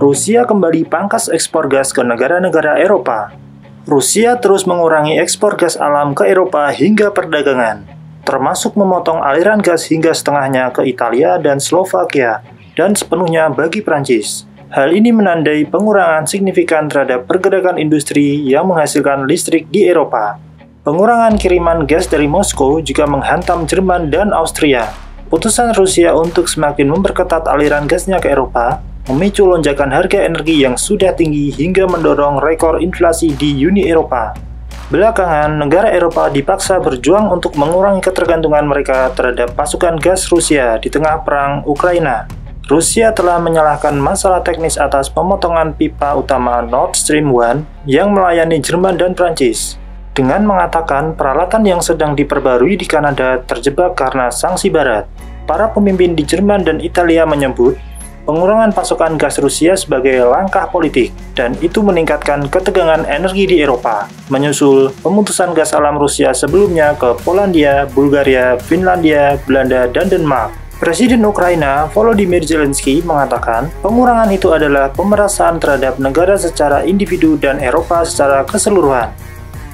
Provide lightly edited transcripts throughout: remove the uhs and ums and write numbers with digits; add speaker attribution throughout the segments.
Speaker 1: Rusia kembali pangkas ekspor gas ke negara-negara Eropa. Rusia terus mengurangi ekspor gas alam ke Eropa hingga perdagangan, termasuk memotong aliran gas hingga setengahnya ke Italia dan Slovakia, dan sepenuhnya bagi Prancis. Hal ini menandai pengurangan signifikan terhadap pergerakan industri yang menghasilkan listrik di Eropa. Pengurangan kiriman gas dari Moskow juga menghantam Jerman dan Austria. Putusan Rusia untuk semakin memperketat aliran gasnya ke Eropa memicu lonjakan harga energi yang sudah tinggi hingga mendorong rekor inflasi di Uni Eropa. Belakangan, negara Eropa dipaksa berjuang untuk mengurangi ketergantungan mereka terhadap pasokan gas Rusia di tengah perang Ukraina. Rusia telah menyalahkan masalah teknis atas pemotongan pipa utama Nord Stream 1 yang melayani Jerman dan Prancis, dengan mengatakan peralatan yang sedang diperbarui di Kanada terjebak karena sanksi Barat. Para pemimpin di Jerman dan Italia menyebut pengurangan pasokan gas Rusia sebagai langkah politik, dan itu meningkatkan ketegangan energi di Eropa, menyusul pemutusan gas alam Rusia sebelumnya ke Polandia, Bulgaria, Finlandia, Belanda, dan Denmark. Presiden Ukraina Volodymyr Zelensky mengatakan pengurangan itu adalah pemerasan terhadap negara secara individu dan Eropa secara keseluruhan.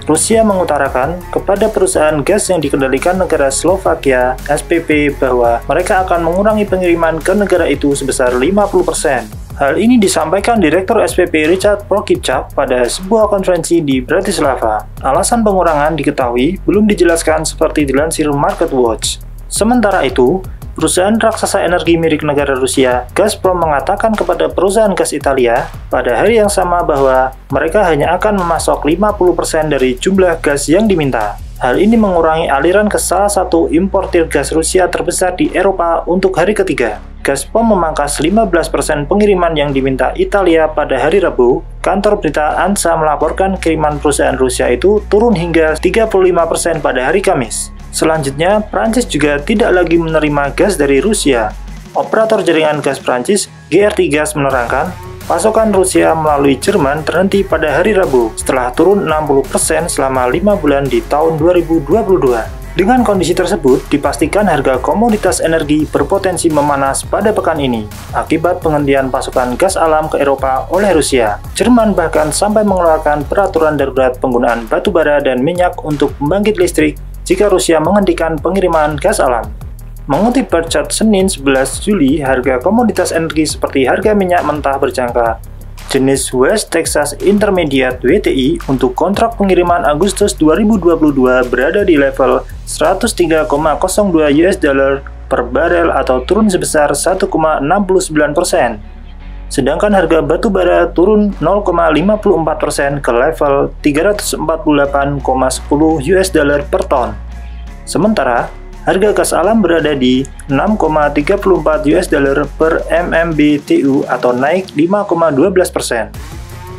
Speaker 1: Rusia mengutarakan kepada perusahaan gas yang dikendalikan negara Slovakia, SPP, bahwa mereka akan mengurangi pengiriman ke negara itu sebesar 50%. Hal ini disampaikan Direktur SPP Richard Prokipchak pada sebuah konferensi di Bratislava. Alasan pengurangan diketahui belum dijelaskan seperti dilansir MarketWatch. Sementara itu, perusahaan raksasa energi milik negara Rusia, Gazprom, mengatakan kepada perusahaan gas Italia pada hari yang sama bahwa mereka hanya akan memasok 50% dari jumlah gas yang diminta. Hal ini mengurangi aliran ke salah satu importir gas Rusia terbesar di Eropa untuk hari ketiga. Gazprom memangkas 15% pengiriman yang diminta Italia pada hari Rabu. Kantor berita ANSA melaporkan kiriman perusahaan Rusia itu turun hingga 35% pada hari Kamis. Selanjutnya, Prancis juga tidak lagi menerima gas dari Rusia. Operator jaringan gas Prancis, GRT Gas, menerangkan pasokan Rusia melalui Jerman terhenti pada hari Rabu setelah turun 60% selama 5 bulan di tahun 2022. Dengan kondisi tersebut, dipastikan harga komoditas energi berpotensi memanas pada pekan ini akibat penghentian pasokan gas alam ke Eropa oleh Rusia. Jerman bahkan sampai mengeluarkan peraturan darurat penggunaan batu bara dan minyak untuk pembangkit listrik jika Rusia menghentikan pengiriman gas alam. Mengutip Burchard Senin 11 Juli, harga komoditas energi seperti harga minyak mentah berjangka jenis West Texas Intermediate WTI untuk kontrak pengiriman Agustus 2022 berada di level 103,02 US dollar per barel atau turun sebesar 1,69%. Sedangkan harga batu bara turun 0,54% ke level 348,10 US dollar per ton. Sementara, harga gas alam berada di 6,34 US dollar per MMBTU atau naik 5,12%.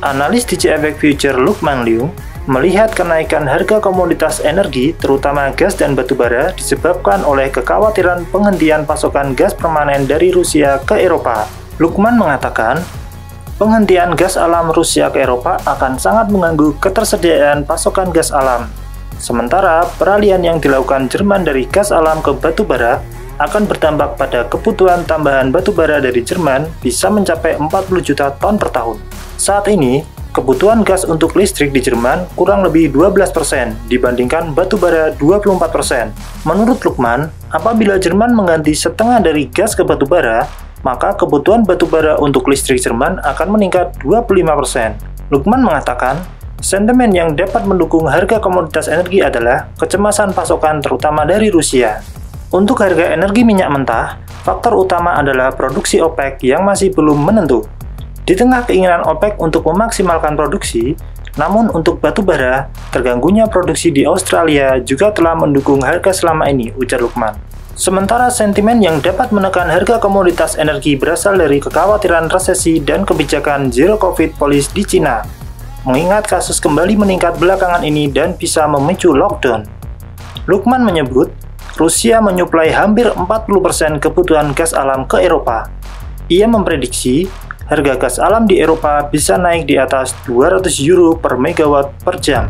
Speaker 1: Analis DJ Efek Future Lukman Liu melihat kenaikan harga komoditas energi, terutama gas dan batu bara, disebabkan oleh kekhawatiran penghentian pasokan gas permanen dari Rusia ke Eropa. Lukman mengatakan, penghentian gas alam Rusia ke Eropa akan sangat mengganggu ketersediaan pasokan gas alam. Sementara, peralihan yang dilakukan Jerman dari gas alam ke batu bara akan berdampak pada kebutuhan tambahan batu bara dari Jerman bisa mencapai 40 juta ton per tahun. Saat ini, kebutuhan gas untuk listrik di Jerman kurang lebih 12% dibandingkan batu bara 24%. Menurut Lukman, apabila Jerman mengganti setengah dari gas ke batu bara, maka kebutuhan batu bara untuk listrik Jerman akan meningkat 25%. Lukman mengatakan, sentimen yang dapat mendukung harga komoditas energi adalah kecemasan pasokan terutama dari Rusia. Untuk harga energi minyak mentah, faktor utama adalah produksi OPEC yang masih belum menentu. Di tengah keinginan OPEC untuk memaksimalkan produksi, namun untuk batu bara, terganggunya produksi di Australia juga telah mendukung harga selama ini, ujar Lukman. Sementara sentimen yang dapat menekan harga komoditas energi berasal dari kekhawatiran resesi dan kebijakan Zero Covid Policy di Cina, mengingat kasus kembali meningkat belakangan ini dan bisa memicu lockdown. Lukman menyebut, Rusia menyuplai hampir 40% kebutuhan gas alam ke Eropa. Ia memprediksi, harga gas alam di Eropa bisa naik di atas 200 euro per megawatt per jam.